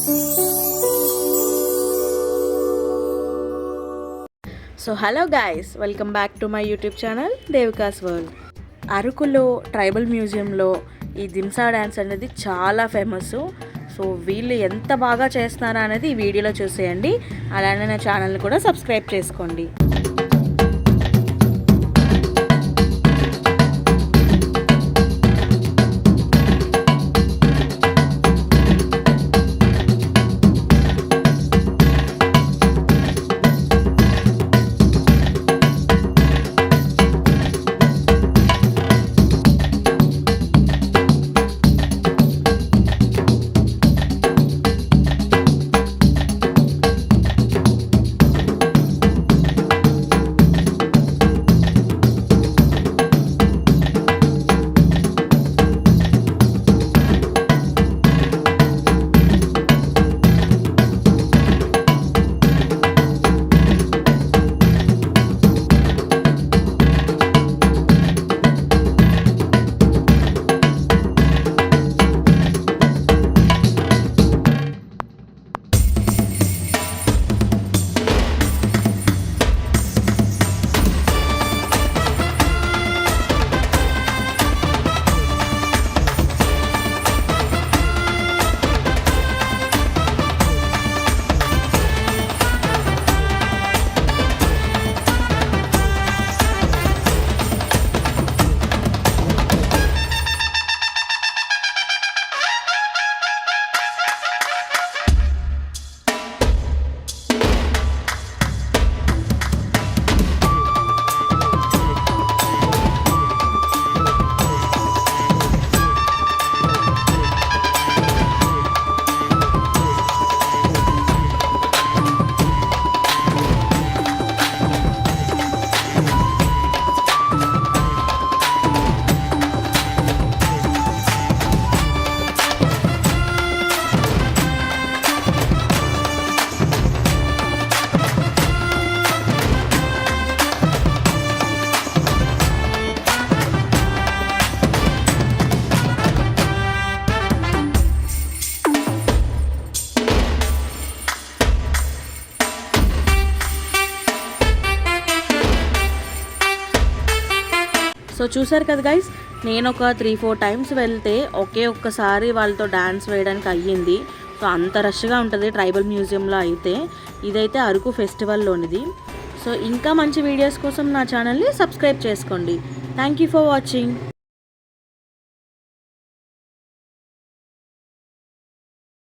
So hello guys, welcome back to my YouTube channel దేవికాస్ world. అరకులో tribal మ్యూజియంలో ఈ Dhimsa dance అనేది చాలా ఫేమస్. సో వీళ్ళు ఎంత బాగా చేస్తున్నారా అనేది ఈ వీడియోలో చూసేయండి. అలానే నా ఛానల్ని కూడా సబ్స్క్రైబ్ చేసుకోండి. సో చూసారు కదా గైస్, నేను ఒక 3-4 టైమ్స్ వెళ్తే ఒక్కసారి వాళ్ళతో డ్యాన్స్ వేయడానికి అయ్యింది. సో అంత రష్గా ఉంటుంది ట్రైబల్ మ్యూజియంలో అయితే. ఇదైతే అరకు ఫెస్టివల్లోనిది. సో ఇంకా మంచి వీడియోస్ కోసం నా ఛానల్ని సబ్స్క్రైబ్ చేసుకోండి. Thank you for watching.